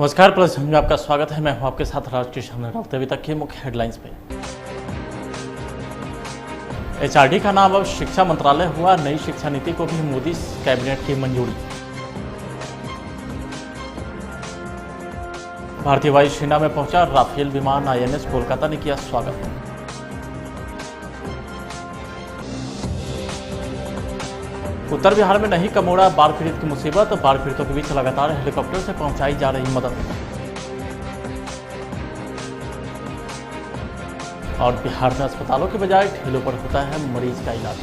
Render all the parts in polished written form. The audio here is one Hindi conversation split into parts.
नमस्कार प्लस में आपका स्वागत है। मैं हूं आपके साथ राष्ट्रीय सामने डालते अभी तक की मुख्य हेडलाइंस पे। एचआरडी का नाम अब शिक्षा मंत्रालय हुआ। नई शिक्षा नीति को भी मोदी कैबिनेट की मंजूरी। भारतीय वायुसेना में पहुंचा राफेल विमान, आईएनएस कोलकाता ने किया स्वागत। उत्तर बिहार में नहीं कमोड़ा बाढ़ पीड़ित की मुसीबत। बाढ़ पीड़ितों के बीच लगातार हेलीकॉप्टर से पहुंचाई जा रही मदद। और बिहार में अस्पतालों के बजाय ठेलों पर होता है मरीज का इलाज।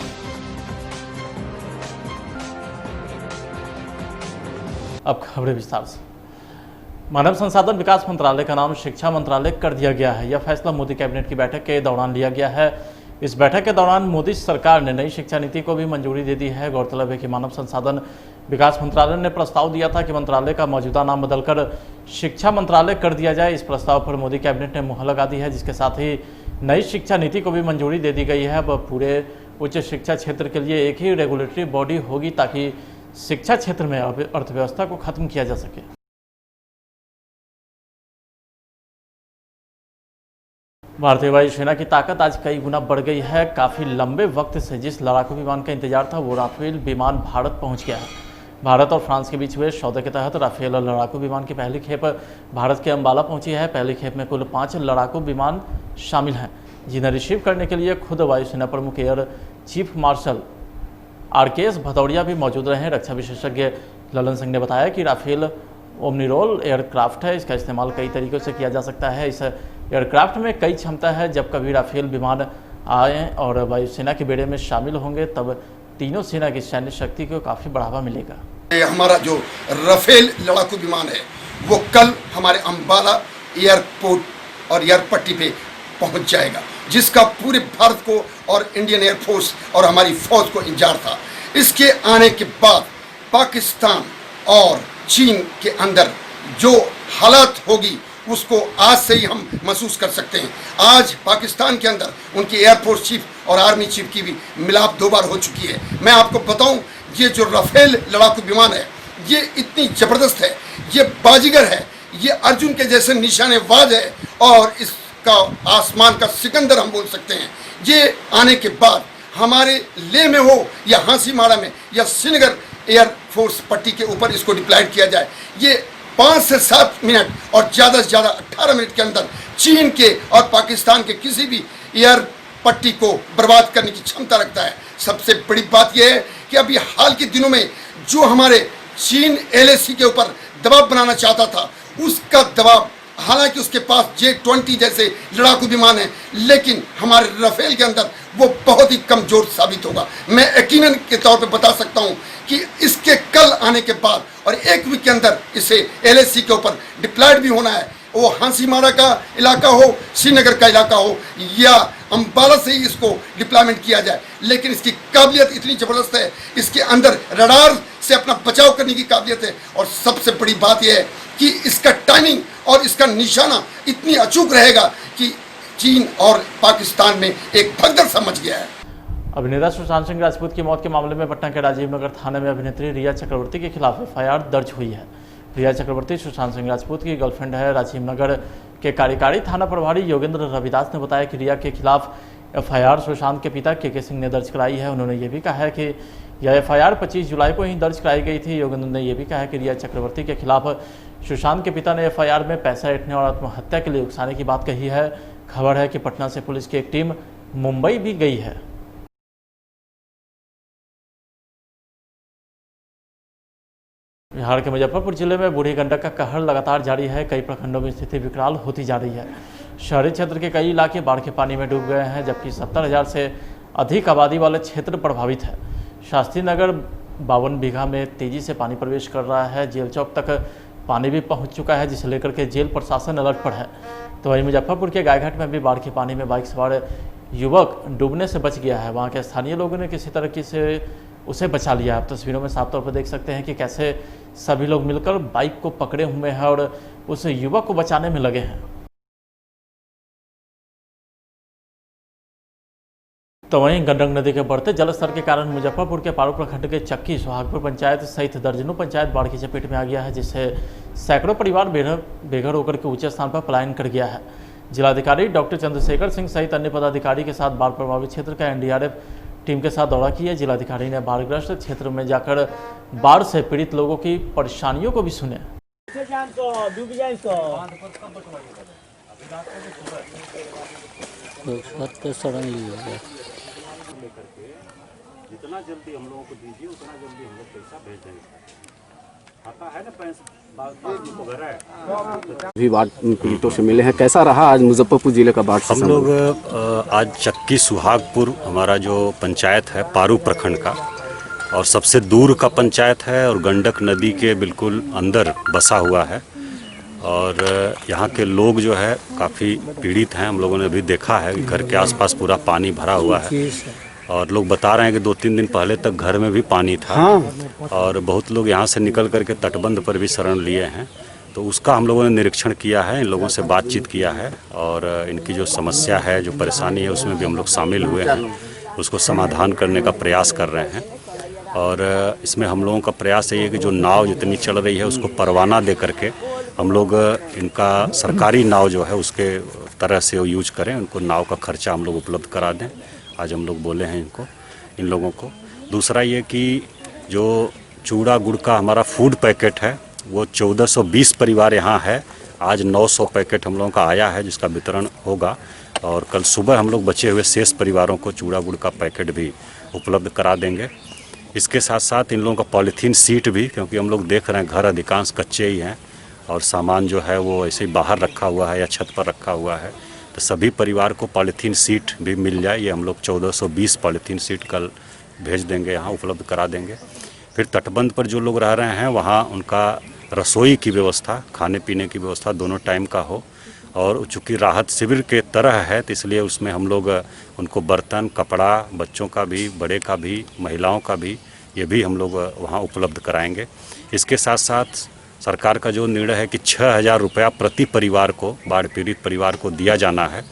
अब खबरें विस्तार से। मानव संसाधन विकास मंत्रालय का नाम शिक्षा मंत्रालय कर दिया गया है। यह फैसला मोदी कैबिनेट की बैठक के दौरान लिया गया है। इस बैठक के दौरान मोदी सरकार ने नई शिक्षा नीति को भी मंजूरी दे दी है। गौरतलब है कि मानव संसाधन विकास मंत्रालय ने प्रस्ताव दिया था कि मंत्रालय का मौजूदा नाम बदलकर शिक्षा मंत्रालय कर दिया जाए। इस प्रस्ताव पर मोदी कैबिनेट ने मुहर लगा दी है, जिसके साथ ही नई शिक्षा नीति को भी मंजूरी दे दी गई है। अब पूरे उच्च शिक्षा क्षेत्र के लिए एक ही रेगुलेटरी बॉडी होगी ताकि शिक्षा क्षेत्र में अर्थव्यवस्था को खत्म किया जा सके। भारतीय वायुसेना की ताकत आज कई गुना बढ़ गई है। काफ़ी लंबे वक्त से जिस लड़ाकू विमान का इंतजार था वो राफेल विमान भारत पहुंच गया है। भारत और फ्रांस के बीच हुए सौदे के तहत राफेल लड़ाकू विमान की पहली खेप भारत के अंबाला पहुंची है। पहली खेप में कुल 5 लड़ाकू विमान शामिल हैं, जिन्हें रिसीव करने के लिए खुद वायुसेना प्रमुख air chief marshal RKS Bhadauria भी मौजूद रहे। रक्षा विशेषज्ञ ललन सिंह ने बताया कि राफेल ओमनीरोल एयरक्राफ्ट है। इसका इस्तेमाल कई तरीक़ों से किया जा सकता है। इस एयरक्राफ्ट में कई क्षमता है। जब कभी राफेल विमान आए और वायुसेना के बेड़े में शामिल होंगे तब तीनों सेना की सैन्य शक्ति को काफ़ी बढ़ावा मिलेगा। हमारा जो राफेल लड़ाकू विमान है वो कल हमारे अंबाला एयरपोर्ट और एयरपट्टी पे पहुंच जाएगा, जिसका पूरे भारत को और इंडियन एयरफोर्स और हमारी फौज को इंतजार था। इसके आने के बाद पाकिस्तान और चीन के अंदर जो हालात होगी उसको आज से ही हम महसूस कर सकते हैं। आज पाकिस्तान के अंदर उनकी एयरफोर्स चीफ और आर्मी चीफ की भी मिलाप 2 बार हो चुकी है। मैं आपको बताऊं, ये जो राफेल लड़ाकू विमान है ये इतनी ज़बरदस्त है, ये बाजीगर है, ये अर्जुन के जैसे निशानेबाज है और इसका आसमान का सिकंदर हम बोल सकते हैं। ये आने के बाद हमारे लेह में हो या हांसीमाड़ा में या श्रीनगर एयरफोर्स पट्टी के ऊपर इसको डिप्लॉयड किया जाए, ये 5 से 7 मिनट और ज़्यादा से ज़्यादा 18 मिनट के अंदर चीन के और पाकिस्तान के किसी भी एयर पट्टी को बर्बाद करने की क्षमता रखता है। सबसे बड़ी बात यह है कि अभी हाल के दिनों में जो हमारे चीन LAC के ऊपर दबाव बनाना चाहता था, उसका दबाव, हालांकि उसके पास J-20 जैसे लड़ाकू विमान है, लेकिन हमारे राफेल के अंदर वो बहुत ही कमज़ोर साबित होगा। मैं यकीनन के तौर पे बता सकता हूँ कि इसके कल आने के बाद और 1 वीक के अंदर इसे LAC के ऊपर डिप्लॉयड भी होना है। वो हांसीमाड़ा का इलाका हो, श्रीनगर का इलाका हो या अंबाला से ही इसको डिप्लॉयमेंट किया जाए, लेकिन इसकी काबिलियत इतनी ज़बरदस्त है, इसके अंदर रडार से अपना बचाव करने की काबिलियत है। और सबसे बड़ी बात यह है कि इसका टाइमिंग और इसका निशाना इतनी अचूक रहेगा कि चीन और पाकिस्तान में एक भगदड़ समझ गया है। अभिनेता सुशांत सिंह राजपूत की मौत के मामले में पटना के राजीव नगर थाने में अभिनेत्री रिया चक्रवर्ती के खिलाफ FIR दर्ज हुई है। रिया चक्रवर्ती सुशांत सिंह राजपूत की गर्लफ्रेंड है। राजीव नगर के कार्यकारी थाना प्रभारी योगेंद्र रविदास ने बताया कि रिया के खिलाफ FIR सुशांत के पिता KK सिंह ने दर्ज कराई है। उन्होंने ये भी कहा है कि यह FIR 25 जुलाई को ही दर्ज कराई गई थी। योगेंद्र ने यह भी कहा है कि रिया चक्रवर्ती के खिलाफ सुशांत के पिता ने FIR में पैसा ऐंठने और आत्महत्या के लिए उकसाने की बात कही है। खबर है कि पटना से पुलिस की एक टीम मुंबई भी गई है। बिहार के मुजफ्फरपुर जिले में बूढ़ी गंडक का कहर लगातार जारी है। कई प्रखंडों में स्थिति विकराल होती जा रही है। शहरी क्षेत्र के कई इलाके बाढ़ के पानी में डूब गए हैं, जबकि 70,000 से अधिक आबादी वाले क्षेत्र प्रभावित है। शास्त्री नगर 52 बीघा में तेजी से पानी प्रवेश कर रहा है। जेल चौक तक पानी भी पहुंच चुका है, जिसे लेकर के जेल प्रशासन अलर्ट पर है। तो वहीं मुजफ्फरपुर के गायघाट में भी बाढ़ के पानी में बाइक सवार युवक डूबने से बच गया है। वहाँ के स्थानीय लोगों ने किसी तरह से उसे बचा लिया। आप तस्वीरों में साफ तौर पर देख सकते हैं कि कैसे सभी लोग मिलकर बाइक को पकड़े हुए हैं और उस युवक को बचाने में लगे हैं। तो वहीं गंडक नदी के बढ़ते जलस्तर के कारण मुजफ्फरपुर के पारू प्रखंड के चक्की सुहागपुर पंचायत सहित दर्जनों पंचायत बाढ़ की चपेट में आ गया है, जिससे सैकड़ों परिवार बेघर होकर के ऊंचे स्थान पर पलायन कर गया है। जिलाधिकारी डॉक्टर चंद्रशेखर सिंह सहित अन्य पदाधिकारी के साथ बाढ़ प्रभावित क्षेत्र का एनडीआरएफ टीम के साथ दौरा किया। जिलाधिकारी ने बाढ़ग्रस्त क्षेत्र में जाकर बाढ़ से पीड़ित लोगों की परेशानियों को भी सुने। जितना जल्दी हम लोगों को दीजिए उतना जल्दी हम लोग पैसा भेज देंगे। आता है ना पैसा भी बाढ़ पीड़ितों से मिले हैं। कैसा रहा आज मुजफ्फरपुर जिले का बाढ़? हम लोग आज चक्की सुहागपुर हमारा जो पंचायत है पारू प्रखंड का और सबसे दूर का पंचायत है और गंडक नदी के बिल्कुल अंदर बसा हुआ है और यहाँ के लोग जो है काफ़ी पीड़ित हैं। हम लोगों ने अभी देखा है कि घर के आसपास पूरा पानी भरा हुआ है और लोग बता रहे हैं कि 2-3 दिन पहले तक घर में भी पानी था और बहुत लोग यहाँ से निकल करके तटबंध पर भी शरण लिए हैं। तो उसका हम लोगों ने निरीक्षण किया है, इन लोगों से बातचीत किया है और इनकी जो समस्या है, जो परेशानी है, उसमें भी हम लोग शामिल हुए हैं, उसको समाधान करने का प्रयास कर रहे हैं। और इसमें हम लोगों का प्रयास यही है कि जो नाव जितनी चल रही है उसको परवाना दे करके हम लोग इनका सरकारी नाव जो है उसके तरह से यूज करें, उनको नाव का खर्चा हम लोग उपलब्ध करा दें। आज हम लोग बोले हैं इन लोगों को। दूसरा ये कि जो चूड़ा गुड़ का हमारा फूड पैकेट है वो 1420 परिवार यहाँ है। आज 900 पैकेट हम लोगों का आया है जिसका वितरण होगा और कल सुबह हम लोग बचे हुए शेष परिवारों को चूड़ा गुड़ का पैकेट भी उपलब्ध करा देंगे। इसके साथ साथ इन लोगों का पॉलीथीन सीट भी, क्योंकि हम लोग देख रहे हैं घर अधिकांश कच्चे ही हैं और सामान जो है वो ऐसे ही बाहर रखा हुआ है या छत पर रखा हुआ है, तो सभी परिवार को पॉलीथीन सीट भी मिल जाए। ये हम लोग 1420 पॉलीथीन सीट कल भेज देंगे, यहाँ उपलब्ध करा देंगे। फिर तटबंध पर जो लोग रह रहे हैं वहाँ उनका रसोई की व्यवस्था, खाने पीने की व्यवस्था दोनों टाइम का हो और चूँकि राहत शिविर के तरह है तो इसलिए उसमें हम लोग उनको बर्तन, कपड़ा, बच्चों का भी, बड़े का भी, महिलाओं का भी, ये भी हम लोग वहाँ उपलब्ध कराएंगे। इसके साथ साथ सरकार का जो निर्णय है कि 6,000 रुपया प्रति परिवार को, बाढ़ पीड़ित परिवार को दिया जाना है,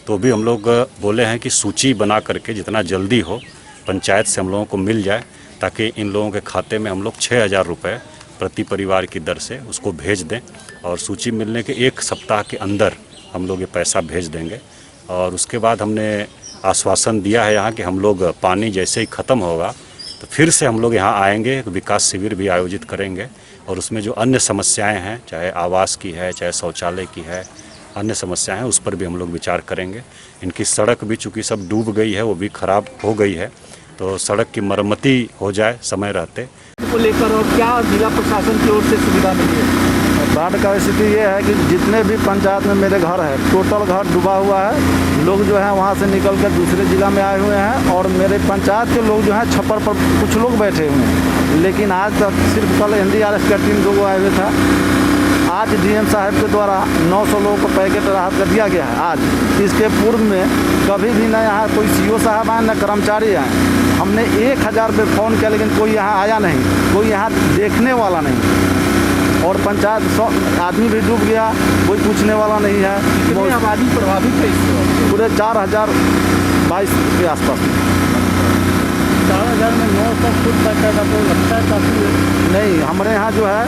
तो भी हम लोग बोले हैं कि सूची बना करके जितना जल्दी हो पंचायत से हम लोगों को मिल जाए ताकि इन लोगों के खाते में हम लोग 6,000 रुपये प्रति परिवार की दर से उसको भेज दें और सूची मिलने के 1 सप्ताह के अंदर हम लोग ये पैसा भेज देंगे। और उसके बाद हमने आश्वासन दिया है यहाँ कि हम लोग पानी जैसे ही ख़त्म होगा तो फिर से हम लोग यहाँ आएंगे, विकास शिविर भी आयोजित करेंगे और उसमें जो अन्य समस्याएं हैं, चाहे आवास की है, चाहे शौचालय की है, अन्य समस्याएं हैं, उस पर भी हम लोग विचार करेंगे। इनकी सड़क भी चूँकि सब डूब गई है, वो भी ख़राब हो गई है, तो सड़क की मरम्मती हो जाए समय रहते को लेकर और क्या जिला प्रशासन की ओर से सुविधा मिली है? बाढ़ का स्थिति ये है कि जितने भी पंचायत में मेरे घर है, टोटल घर डूबा हुआ है। लोग जो है वहाँ से निकल कर दूसरे ज़िला में आए हुए हैं और मेरे पंचायत के लोग जो हैं छप्पर पर कुछ लोग बैठे हुए हैं। लेकिन आज तक सिर्फ कल एनडीआरएफ का टीम 2 आए हुए था। आज डीएम साहब के द्वारा 900 लोगों को पैकेट राहत का दिया गया है आज। इसके पूर्व में कभी भी न यहाँ कोई सीओ साहब आए न कर्मचारी आए। हमने 1000 पे फ़ोन किया लेकिन कोई यहाँ आया नहीं, कोई यहाँ देखने वाला नहीं और पंचायत 100 आदमी भी डूब गया, कोई पूछने वाला नहीं है। कितनी आबादी प्रभावित है इससे? पूरे 4022 के आसपास। 4000 में 900 फुट पैकेट आपको लगता है काफ़ी? नहीं, हमारे यहाँ जो है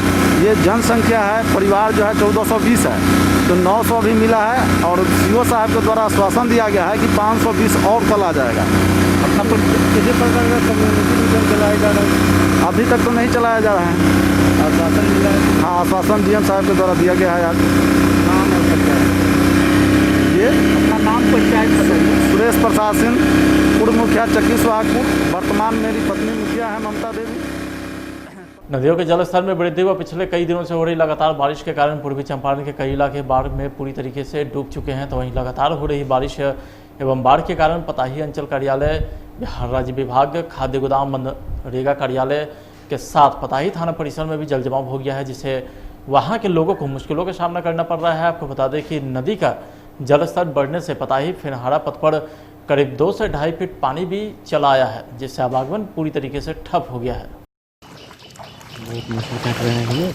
ये जनसंख्या है, परिवार जो है 1420 है, तो 900 भी मिला है और सीओ साहब के द्वारा आश्वासन दिया गया है कि 520 और कल आ जाएगा। अपना किसी प्रकार का कम्युनिटी मिशन चलाया जा रहा है? अभी तक तो नहीं चलाया जा रहा है। आश्वासन मिला है? हाँ, आश्वासन डीएम साहब के द्वारा दिया गया है आज। नाम हो सकता है ये अपना नाम पंचायत बताइए। सुरेश प्रसाद सिंह, पूर्व मुखिया चक्की सुहागपुर। वर्तमान मेरी पत्नी मुखिया है ममता देवी। नदियों के जलस्तर में वृद्धि व पिछले कई दिनों से हो रही लगातार बारिश के कारण पूर्वी चंपारण के कई इलाके बाढ़ में पूरी तरीके से डूब चुके हैं। तो वहीं लगातार हो रही बारिश एवं बाढ़ के कारण पताही अंचल कार्यालय, बिहार राज्य विभाग, खाद्य गोदाम, मनरेगा कार्यालय के साथ पताही थाना परिसर में भी जल जमाव हो गया है, जिससे वहां के लोगों को मुश्किलों का सामना करना पड़ रहा है। आपको बता दें कि नदी का जलस्तर बढ़ने से पताही फिनहारा पथ पर करीब 2 से 2.5 फीट पानी भी चला आया है, जिससे आवागमन पूरी तरीके से ठप हो गया है। बहुत मछली काट रहे हैं ये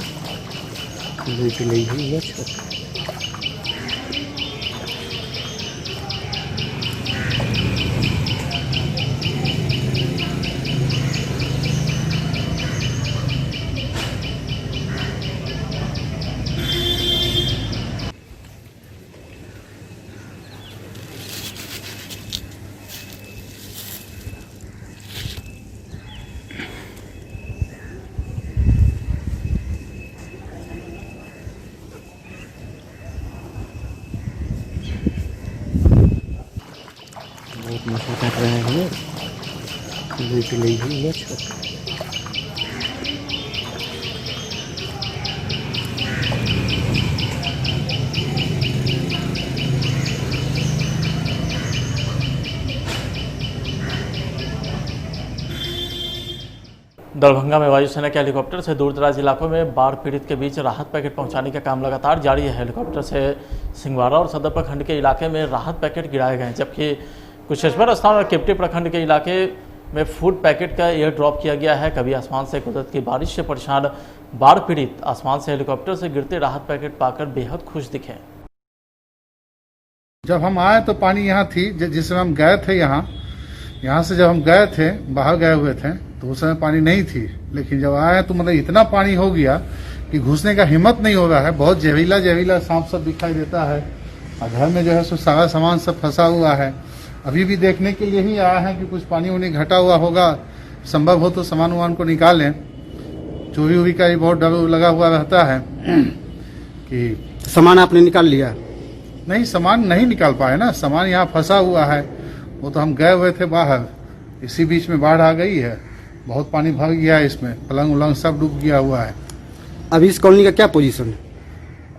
मछली काट रहे हैं लूट ली हुई है। दरभंगा में वायुसेना के हेलीकॉप्टर से दूरदराज इलाकों में बाढ़ पीड़ित के बीच राहत पैकेट पहुंचाने का काम लगातार जारी है। हेलीकॉप्टर से सिंगवाड़ा और सदर प्रखंड के इलाके में राहत पैकेट गिराए गए, जबकि कुशेश्वर स्थान और केवटी प्रखंड के इलाके में फूड पैकेट का एयर ड्रॉप किया गया है। कभी आसमान से कुदरत की बारिश से परेशान बाढ़ पीड़ित आसमान से हेलीकॉप्टर से गिरते राहत पैकेट पाकर बेहद खुश दिखे। जब हम आए तो पानी यहाँ थी, जिस समय हम गए थे यहाँ से जब हम गए थे, बाहर गए हुए थे, तो उस समय पानी नहीं थी। लेकिन जब आए तो मतलब इतना पानी हो गया कि घुसने का हिम्मत नहीं हो रहा है। बहुत जहरीला सांप सब दिखाई देता है और घर में जो है सो सारा सामान सब फंसा हुआ है। अभी भी देखने के लिए ही आया है कि कुछ पानी उनी घटा हुआ होगा, संभव हो तो सामान वामान को निकालें। चोरी उरी का भी बहुत डर लगा हुआ रहता है कि सामान आपने निकाल लिया? नहीं, सामान नहीं निकाल पाए ना, सामान यहाँ फंसा हुआ है। वो तो हम गए हुए थे बाहर, इसी बीच में बाढ़ आ गई है, बहुत पानी भर गया है, इसमें पलंग उलंग सब डूब गया हुआ है। अभी इस कॉलोनी का क्या पोजीशन है?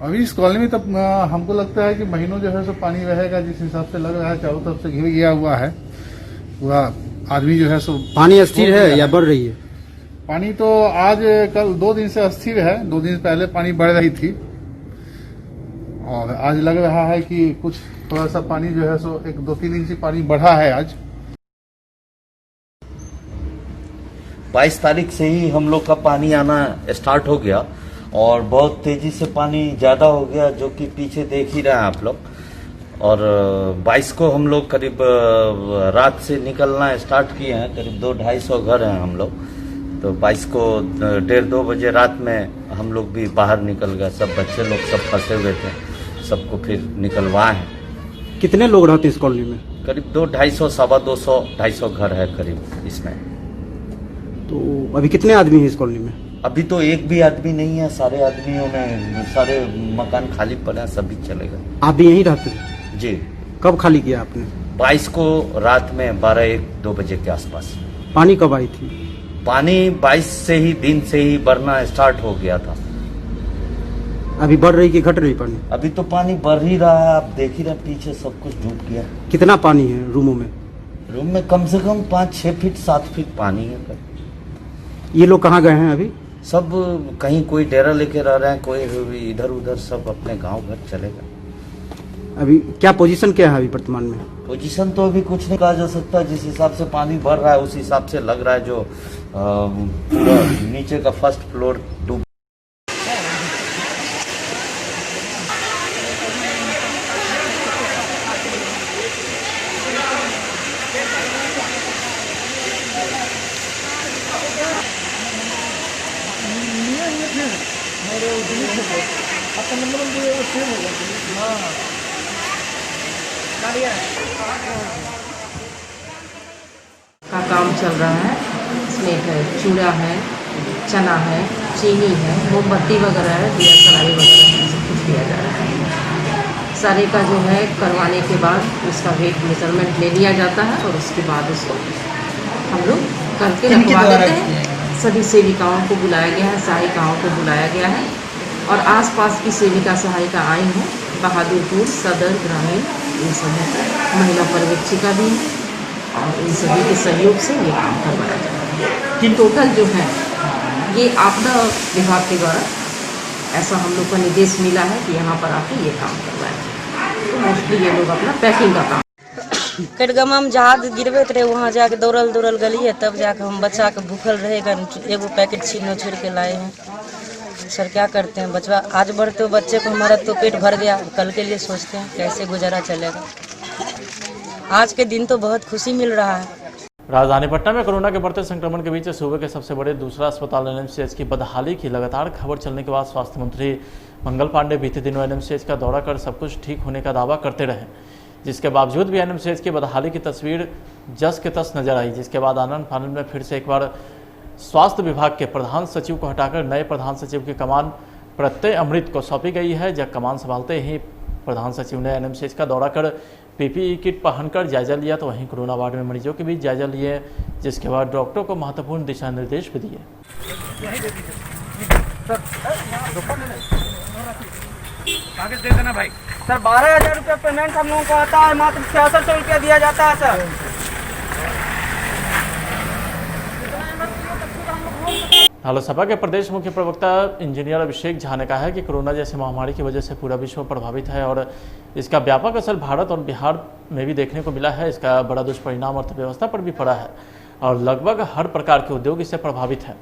अभी इस कॉलोनी में तब हमको लगता है कि महीनों जो है सो पानी रहेगा, जिस हिसाब से लग रहा है चारों तरफ से घिर गया हुआ है पूरा। आदमी जो है सो पानी स्थिर है या बढ़ रही है? पानी तो आज कल 2 दिन से अस्थिर है। 2 दिन पहले पानी बढ़ रही थी और आज लग रहा है कि कुछ थोड़ा सा पानी जो है सो 1-2-3 इंच पानी बढ़ा है आज। 22 तारीख से ही हम लोग का पानी आना स्टार्ट हो गया और बहुत तेजी से पानी ज़्यादा हो गया, जो कि पीछे देख ही रहे हैं आप लोग। और 22 को हम लोग करीब रात से निकलना स्टार्ट किए हैं। करीब 200-250 घर हैं हम लोग। तो 22 को 1:30-2 बजे रात में हम लोग भी बाहर निकल गए। सब बच्चे लोग सब फंसे हुए थे, सबको फिर निकलवाए हैं। कितने लोग रहते हैं इस कॉलोनी में? करीब 200-250, 250 घर है करीब इसमें। तो अभी कितने आदमी हैं इस कॉलोनी में? अभी तो एक भी आदमी नहीं है, सारे आदमियों में सारे मकान खाली पड़े हैं, सभी चले गए। आप भी यहीं रहते हैं? जी। कब खाली किया आपने? 22 को रात में 12-1-2 बजे के आसपास। पानी कब आई थी? पानी 22 से ही दिन से ही बढ़ना स्टार्ट हो गया था। अभी बढ़ रही कि घट रही पानी? अभी तो पानी बढ़ ही रहा है, आप देख ही रहे, पीछे सब कुछ डूब गया। कितना पानी है रूमों में? रूम में कम से कम 5-6 फीट 7 फीट पानी है। ये लोग कहाँ गए हैं अभी? सब कहीं कोई डेरा लेके रह रहे हैं, कोई इधर उधर, सब अपने गांव घर चले गए। अभी क्या पोजीशन क्या है अभी वर्तमान में? पोजीशन तो अभी कुछ नहीं कहा जा सकता। जिस हिसाब से पानी बढ़ रहा है उस हिसाब से लग रहा है जो पूरा नीचे का फर्स्ट फ्लोर डूब। का काम चल रहा है। इसमें है चूड़ा है, चना है, चीनी है, मोमबत्ती वगैरह है, दिया सलाई वगैरह है, सब कुछ दिया जा रहा है। सारे का जो है करवाने के बाद उसका वेट मेजरमेंट ले लिया जाता है और उसके बाद उसको हम लोग करके रखवा देते हैं। सभी सेविकाओं को बुलाया गया है, सहायिकाओं को बुलाया गया है और आसपास की सेविका सहायिका आई हैं। बहादुरपुर, सदर, ग्रामीण, इन सभी महिला पर्यवेक्षिका भी और इन सभी के सहयोग से ये काम करवाया जा रहा है। टोटल जो है ये आपदा विभाग के द्वारा ऐसा हम लोग का निर्देश मिला है कि यहाँ पर आके ये काम करवाया जाए। तो मोस्टली ये लोग अपना पैकिंग का काम कटगमा में जहाज गिरबैत रहे, वहाँ जाके दौड़ल गलिए, तब जाके हम बच्चा के भूखल रहेगा एगो पैकेट छीनो छीड़ के लाए हैं। सर क्या करते हैं, बचवा आज बढ़ते हो बच्चे को, हमारा तो पेट भर गया, कल के लिए सोचते हैं कैसे गुजारा चलेगा। आज के दिन तो बहुत खुशी मिल रहा है। राजधानी पटना में कोरोना के बढ़ते संक्रमण के बीच सूबे के सबसे बड़े दूसरा अस्पताल एनएमसीएच की बदहाली की लगातार खबर चलने के बाद स्वास्थ्य मंत्री मंगल पांडे बीते दिनों एनएमसीएच का दौरा कर सब कुछ ठीक होने का दावा करते रहे, जिसके बावजूद भी एनएमसीएच की बदहाली की तस्वीर जस के तस नजर आई। जिसके बाद आनंद फानंद में फिर से एक बार स्वास्थ्य विभाग के प्रधान सचिव को हटाकर नए प्रधान सचिव की कमान प्रत्यय अमृत को सौंपी गई है। जब कमान संभालते ही प्रधान सचिव ने एनएमसीएच का दौरा कर पीपीई किट पहनकर जायजा लिया, तो वहीं कोरोना वार्ड में मरीजों के बीच जायजा लिए, जिसके बाद डॉक्टरों को महत्वपूर्ण दिशा निर्देश भी दिए। कागज दे देना भाई। सर 12,000 रुपये पेमेंट हम लोगों को आता है, मात्र 6600 रुपया दिया जाता है सर। सपा के प्रदेश मुख्य प्रवक्ता इंजीनियर अभिषेक झा ने कहा है कि कोरोना जैसी महामारी की वजह से पूरा विश्व प्रभावित है और इसका व्यापक असर भारत और बिहार में भी देखने को मिला है। इसका बड़ा दुष्परिणाम अर्थव्यवस्था पर भी पड़ा है और लगभग हर प्रकार के उद्योग इससे प्रभावित है।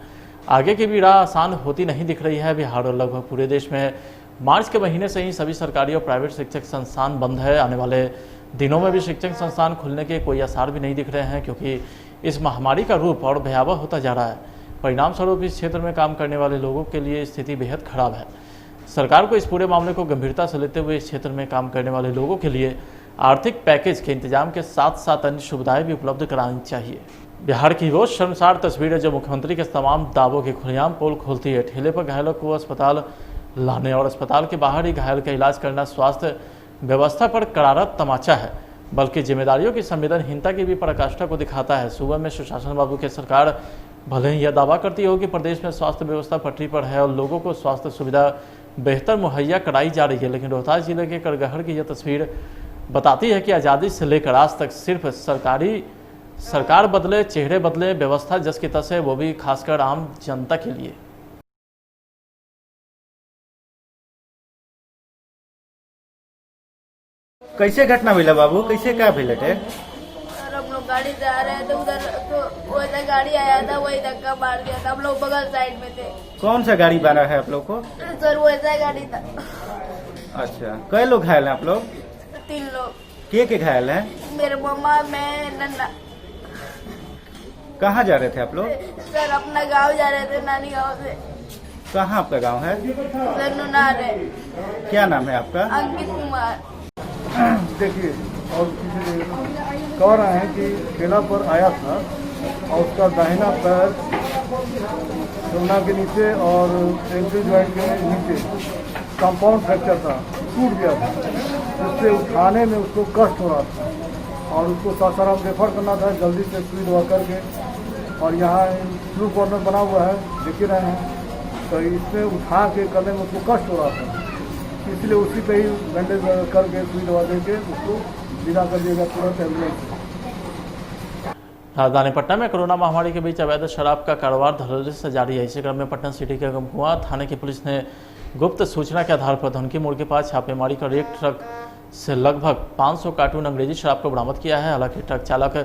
आगे की भी राह आसान होती नहीं दिख रही है। बिहार और लगभग पूरे देश में मार्च के महीने से ही सभी सरकारी और प्राइवेट शिक्षक संस्थान बंद है। आने वाले दिनों में भी शिक्षक संस्थान खुलने के कोई आसार भी नहीं दिख रहे हैं, क्योंकि इस महामारी का रूप और भयावह होता जा रहा है। परिणाम स्वरूप इस क्षेत्र में काम करने वाले लोगों के लिए स्थिति बेहद खराब है। सरकार को इस पूरे मामले को गंभीरता से लेते हुए इस क्षेत्र में काम करने वाले लोगों के लिए आर्थिक पैकेज के इंतजाम के साथ साथ अन्य सुविधाएं भी उपलब्ध करानी चाहिए। बिहार की वो शर्मसार तस्वीर है जो मुख्यमंत्री के तमाम दावों की खुलेआम पोल खोलती है। ठेले पर घायलों को अस्पताल लाने और अस्पताल के बाहर ही घायल का इलाज करना स्वास्थ्य व्यवस्था पर करारा तमाचा है, बल्कि जिम्मेदारियों की संवेदनहीनता की भी पराकाष्ठा को दिखाता है। सूबे में सुशासन बाबू की सरकार भले ही यह दावा करती हो कि प्रदेश में स्वास्थ्य व्यवस्था पटरी पर है और लोगों को स्वास्थ्य सुविधा बेहतर मुहैया कराई जा रही है, लेकिन रोहतास जिले के करगहर की यह तस्वीर बताती है कि आज़ादी से लेकर आज तक सिर्फ सरकार बदले, चेहरे बदले, व्यवस्था जस की तस है, वो भी खासकर आम जनता के लिए। कैसे घटना मिला बाबू, कैसे क्या भेलटे? हम लोग गाड़ी से आ रहे थे, उधर तो वैसा गाड़ी आया था, वही धक्का मार दिया था। हम लोग बगल साइड में थे। कौन सा गाड़ी बना है आप लोग को? सर वैसा गाड़ी था। अच्छा, कई लोग घायल हैं आप लोग? 3 लोग। के घायल हैं? मेरे मम्मा, मैं, नन्ना। कहाँ जा रहे थे आप लोग? सर अपना गांव जा रहे थे, नानी गांव से। कहाँ आपका गांव है? सर नुनार है। क्या नाम है आपका? अंकित कुमार। देखिए, और कह रहे हैं कि ठेला पर आया था और उसका दाहिना पैर सोना के नीचे और एंट्री जॉइंट के नीचे कंपाउंड फ्रैक्चर था, टूट गया था, जिससे उठाने में उसको कष्ट हो रहा था और उसको सासाराम रेफर करना था जल्दी से सुई दवा करके। और यहाँ फ्लू कॉर्नर बना हुआ है, देख ही रहे हैं, तो इसमें उठा के करने में उसको कष्ट हो रहा था, इसलिए उसी पे ही बैंडेज करके सुई दवा देके उसको विदा कर दिया गया तुरंत एम्बुलेंस। राजधानी पटना में कोरोना महामारी के बीच अवैध शराब का कारोबार धड़ल्ले से जारी है। इसी क्रम में पटना सिटी के गमकुआं थाने की पुलिस ने गुप्त सूचना के आधार पर धनकी मोड़ के पास छापेमारी कर एक ट्रक से लगभग 500 कार्टून अंग्रेजी शराब को बरामद किया है। हालांकि ट्रक चालक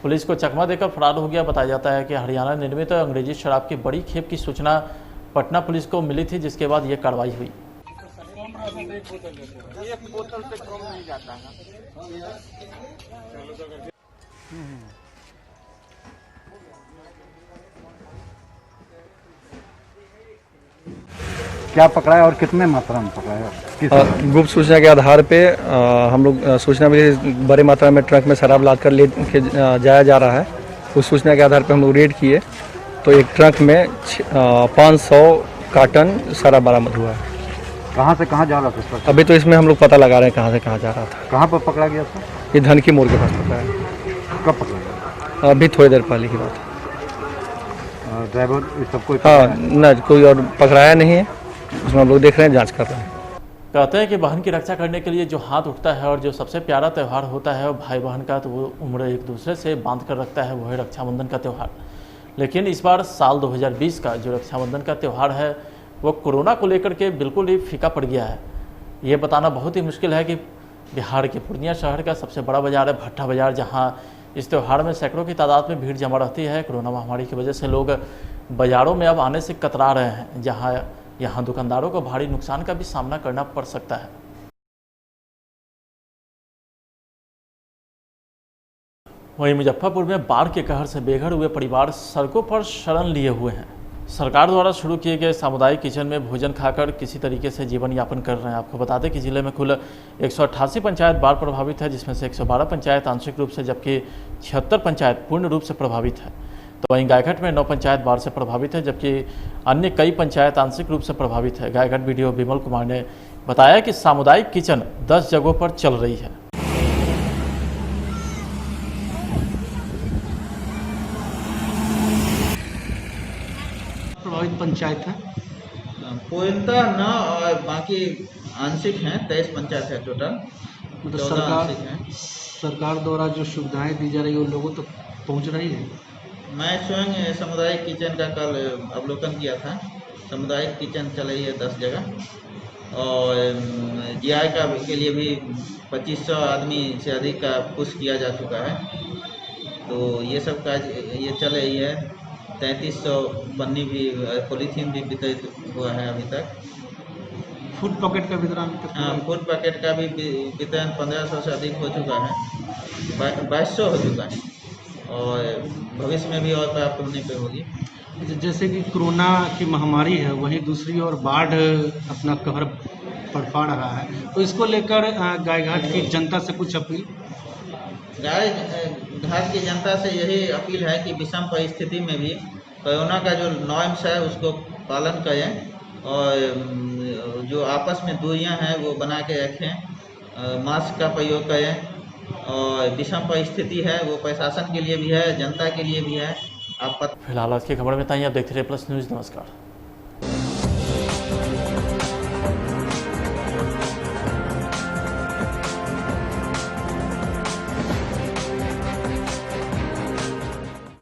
पुलिस को चकमा देकर फरार हो गया। बताया जाता है कि हरियाणा निर्मित अंग्रेजी शराब की बड़ी खेप की सूचना पटना पुलिस को मिली थी, जिसके बाद ये कार्रवाई हुई। एक बोतल से कम नहीं जाता है। क्या पकड़ा है और कितने मात्रा में पकड़ा है? गुप्त सूचना के आधार पे हम लोग सूचना मिली बड़ी मात्रा में ट्रक में शराब लाद कर ले के जाया जा रहा है। उस सूचना के आधार पे हम लोग रेड किए तो एक ट्रक में 500 कार्टन शराब बरामद हुआ है। कहाँ से कहाँ जा रहा था? अभी तो इसमें हम लोग पता लगा रहे हैं कहाँ से कहाँ जा रहा था। कहाँ पर पकड़ा गया था? ये धनकी मोड़ के पास पकड़ा है। कब पकड़ा गया? अभी थोड़ी देर पहले की बात है। ड्राइवर सबको? हाँ, न कोई और पकड़ाया नहीं है, उसमें हम लोग देख रहे हैं, जांच कर रहे हैं। कहते हैं कि बहन की रक्षा करने के लिए जो हाथ उठता है और जो सबसे प्यारा त्यौहार होता है वो भाई बहन का, तो वो उम्र एक दूसरे से बांध कर रखता है, वो है रक्षाबंधन का त्यौहार। लेकिन इस बार साल 2020 का जो रक्षाबंधन का त्यौहार है वो कोरोना को लेकर के बिल्कुल ही फीका पड़ गया है। ये बताना बहुत ही मुश्किल है कि बिहार के पूर्णिया शहर का सबसे बड़ा बाजार है भट्टा बाजार, जहाँ इस त्यौहार में सैकड़ों की तादाद में भीड़ जमा रहती है। कोरोना महामारी की वजह से लोग बाज़ारों में अब आने से कतरा रहे हैं, यहाँ दुकानदारों को भारी नुकसान का भी सामना करना पड़ सकता है। वहीं मुजफ्फरपुर में बाढ़ के कहर से बेघर हुए परिवार सड़कों पर शरण लिए हुए हैं। सरकार द्वारा शुरू किए गए सामुदायिक किचन में भोजन खाकर किसी तरीके से जीवन यापन कर रहे हैं। आपको बता दें कि जिले में कुल 188 पंचायत बाढ़ प्रभावित है, जिसमें से 112 पंचायत आंशिक रूप से जबकि 76 पंचायत पूर्ण रूप से प्रभावित है। तो वहीं गायघाट में 9 पंचायत बाढ़ से प्रभावित है, जबकि अन्य कई पंचायत आंशिक रूप से प्रभावित है। गायघाट बीडीओ विमल कुमार ने बताया कि सामुदायिक किचन 10 जगहों पर चल रही है। पंचायत हैं? पूर्णतः न और बाकी आंशिक हैं, 23 पंचायत है टोटल। मतलब 14 आंशिक हैं। सरकार द्वारा जो सुविधाएं दी जा रही है वो लोगों तक पहुंच रही है? मैं स्वयं सामुदायिक किचन का कल अवलोकन किया था। सामुदायिक किचन चल रही है 10 जगह और जीआई का के लिए भी 2500 आदमी से अधिक का पुश किया जा चुका है। तो ये सब काज ये चल रही है। 3300 पन्नी भी पॉलीथीन भी वितरित हुआ है अभी तक। फूड पॉकेट का वितरण अभी तक? हाँ, फूड पैकेट का भी वितरण 1500 से अधिक हो चुका है, 2200 हो चुका है और भविष्य में भी और प्राप्त होने पे होगी। जैसे कि कोरोना की महामारी है, वहीं दूसरी ओर बाढ़ अपना कहर बरपा रहा है, तो इसको लेकर गायघाट की जनता से कुछ अपील? गायघाट की जनता से यही अपील है कि विषम परिस्थिति में भी कोरोना का जो नॉर्म्स है उसको पालन करें और जो आपस में दूरियां हैं वो बना के रखें, मास्क का प्रयोग करें और विषम परिस्थिति है वो प्रशासन के लिए भी है, जनता के लिए भी है। फिलहाल आज की खबर में इतना ही। आप देखते रहिए प्लस न्यूज़। नमस्कार।